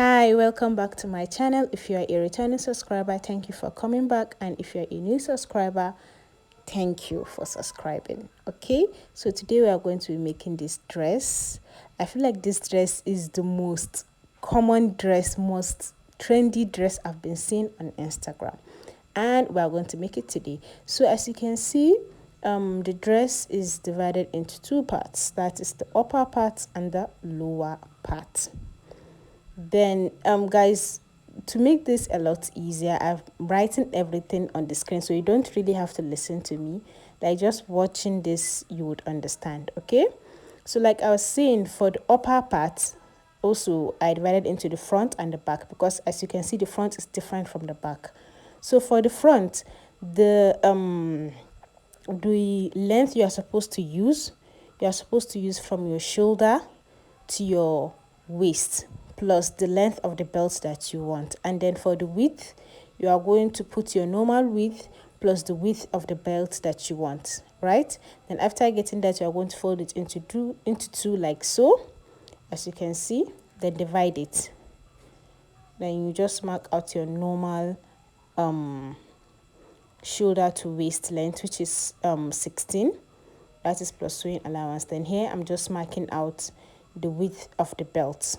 Hi, welcome back to my channel. If you are a returning subscriber, thank you for coming back, and if you're a new subscriber, thank you for subscribing. Okay, so today we are going to be making this dress. I feel like this dress is the most common dress, most trendy dress I've been seeing on Instagram, and we are going to make it today. So as you can see, the dress is divided into two parts, that is the upper part and the lower part. Then guys, to make this a lot easier, I've written everything on the screen, so you don't really have to listen to me. Like, just watching this you would understand. Okay, so like I was saying, for the upper part, also I divided into the front and the back, because as you can see, the front is different from the back. So for the front, the length you are supposed to use, from your shoulder to your waist, plus the length of the belt that you want. And then for the width, you are going to put your normal width plus the width of the belt that you want, right? Then after getting that, you are going to fold it into two like so, as you can see. Then divide it. Then you just mark out your normal shoulder to waist length, which is 16. That is plus sewing allowance. Then here I'm just marking out the width of the belt,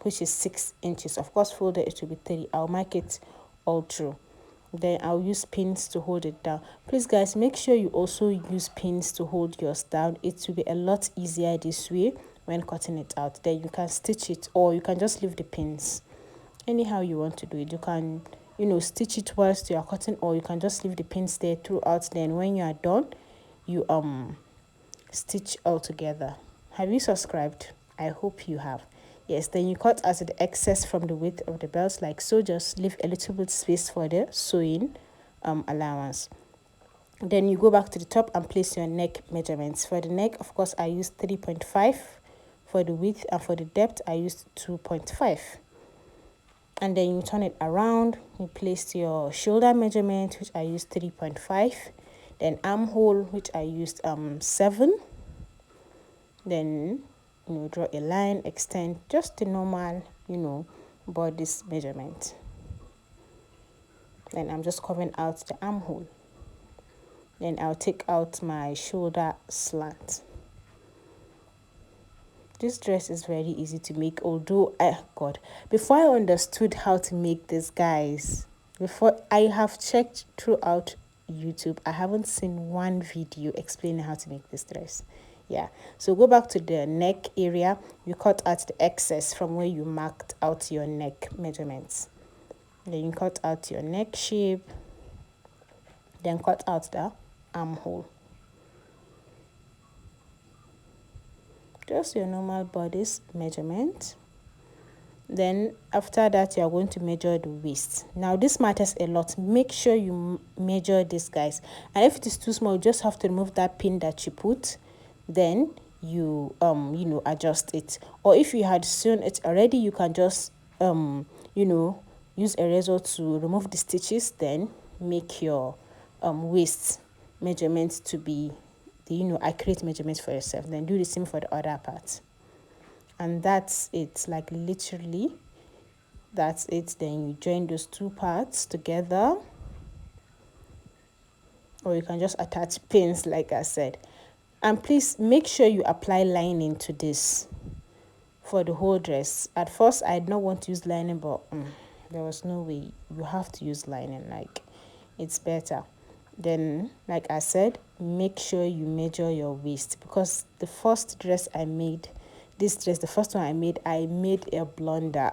which is 6 inches. Of course, folded it will be 3. I'll mark it all through. Then I'll use pins to hold it down. Please guys, make sure you also use pins to hold yours down. It will be a lot easier this way when cutting it out. Then you can stitch it, or you can just leave the pins. Anyhow you want to do it, you can stitch it whilst you are cutting, or you can just leave the pins there throughout. Then when you are done, you stitch all together. Have you subscribed? I hope you have. Yes. Then you cut out the excess from the width of the belt like so. Just leave a little bit space for the sewing allowance. Then you go back to the top and place your neck measurements. For the neck, of course, I used 3.5. For the width and for the depth, I used 2.5. And then you turn it around. You place your shoulder measurement, which I used 3.5. Then armhole, which I used 7. Then draw a line, extend just the normal bodice measurement. Then I'm just covering out the armhole. Then I'll take out my shoulder slant. This dress is very easy to make, although before I understood how to make this, guys, before I have checked throughout YouTube, I haven't seen one video explaining how to make this dress. Yeah, so go back to the neck area. You cut out the excess from where you marked out your neck measurements. Then you cut out your neck shape. Then cut out the armhole. Just your normal bodice measurement. Then after that, you are going to measure the waist. Now this matters a lot. Make sure you measure this, guys. And if it is too small, you just have to remove that pin that you put. Then you adjust it. Or if you had sewn it already, you can just use a razor to remove the stitches. Then make your waist measurements to be the accurate measurements for yourself. Then do the same for the other part. And that's it. Like, literally, that's it. Then you join those two parts together, or you can just attach pins like I said. And please make sure you apply lining to this for the whole dress. At first I did not want to use lining, but there was no way. You have to use lining. Like, it's better. Then, like I said, make sure you measure your waist, because the first dress I made, the first one I made a blunder.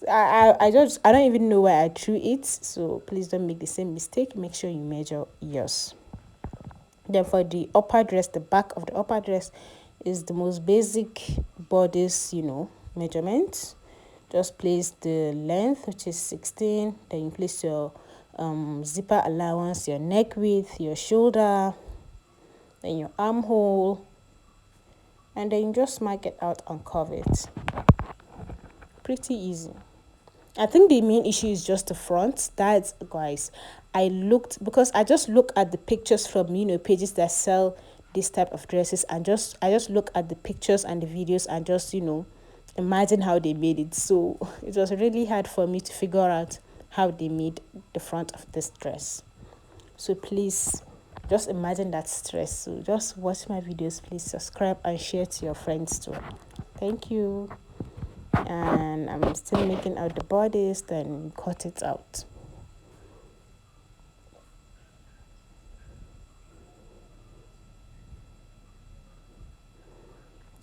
I don't even know why I threw it. So please don't make the same mistake. Make sure you measure yours. Then for the upper dress, the back of the upper dress is the most basic bodice, measurement. Just place the length, which is 16. Then you place your zipper allowance, your neck width, your shoulder, then your armhole, and then you just mark it out and curve it. Pretty easy. I think the main issue is just the front. That's, guys, I just look at the pictures from pages that sell this type of dresses, and I just look at the pictures and the videos and just imagine how they made it. So it was really hard for me to figure out how they made the front of this dress. So please just imagine that stress. So just watch my videos, please subscribe and share to your friends too. Thank you. And I'm still making out the bodice, then cut it out.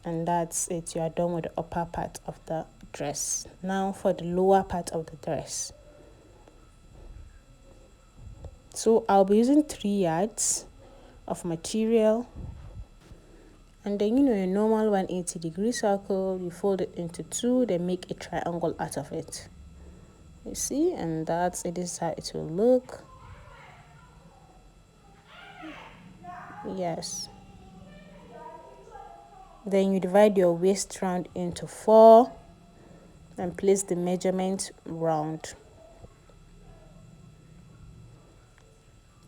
And that's it. You are done with the upper part of the dress. Now for the lower part of the dress. So I'll be using 3 yards of material, and then a normal 180-degree circle, you fold it into 2, then make a triangle out of it. You see, and that's it. Is how it will look. Yes. Then you divide your waist round into 4 and place the measurement round.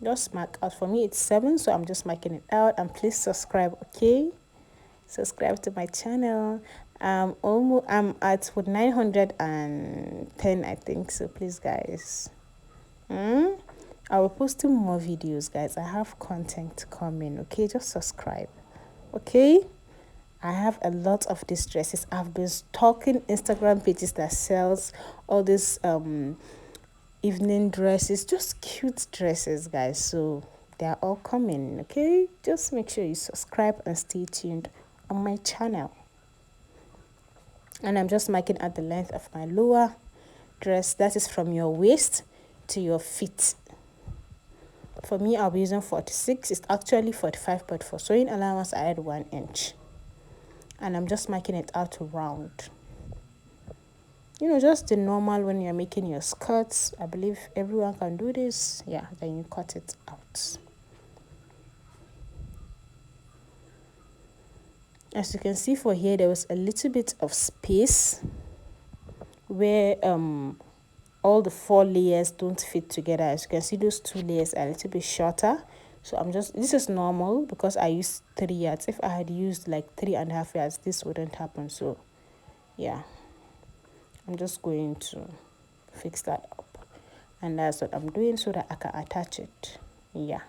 Just mark out. For me it's 7, so I'm just marking it out. And please subscribe, okay? Subscribe to my channel. I'm at 910, I think, so please guys. I will posting more videos, guys. I have content coming, okay? Just subscribe, okay? I have a lot of these dresses. I've been stalking Instagram pages that sells all these evening dresses, just cute dresses, guys. So they are all coming, okay? Just make sure you subscribe and stay tuned on my channel. And I'm just marking out the length of my lower dress. That is from your waist to your feet. For me, I'll be using 46. It's actually 45, but for sewing allowance I add 1 inch. And I'm just marking it out round. Just the normal when you're making your skirts. I believe everyone can do this. Yeah, then you cut it out. As you can see for here, there was a little bit of space where all the 4 layers don't fit together. As you can see, those 2 layers are a little bit shorter. So this is normal because I used 3 yards. If I had used like 3.5 yards, this wouldn't happen. So yeah, I'm just going to fix that up, and that's what I'm doing so that I can attach it. Yeah,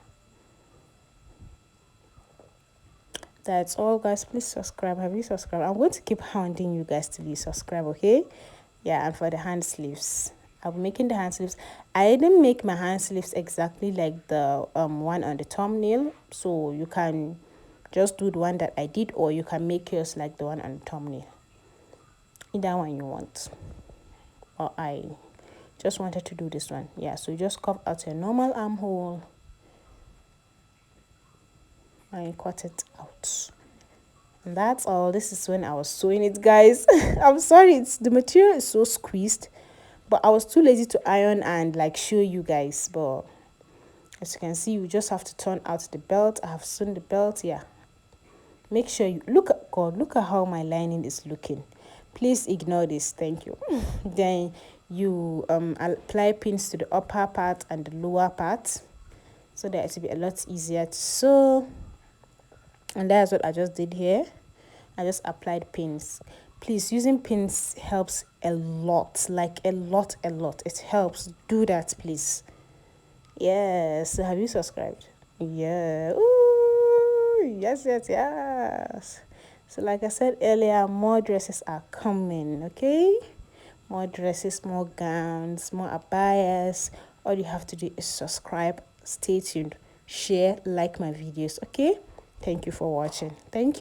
that's all, guys. Please subscribe. Have you subscribed? I'm going to keep hounding you guys till you subscribe, okay? Yeah, and for the hand sleeves, I'll be making the hand sleeves. I didn't make my hand sleeves exactly like the one on the thumbnail, so you can just do the one that I did, or you can make yours like the one on the thumbnail. Either one you want. Or I just wanted to do this one. Yeah, so you just cut out your normal armhole and you cut it out. And that's all. This is when I was sewing it, guys. I'm sorry, the material is so squeezed, but I was too lazy to iron and like show you guys. But as you can see, you just have to turn out the belt. I have sewn the belt. Yeah, make sure you look at how my lining is looking. Please ignore this. Thank you. Then you apply pins to the upper part and the lower part so that it will be a lot easier to sew. And that's what I just did here. I just applied pins. Please, using pins helps a lot, like a lot. It helps. Do that, please. Yes. Have you subscribed? Yeah. Ooh, yes. So like I said earlier, more dresses are coming, okay? More dresses, more gowns, more abayas. All you have to do is subscribe, stay tuned, share, like my videos, okay? Thank you for watching. Thank you.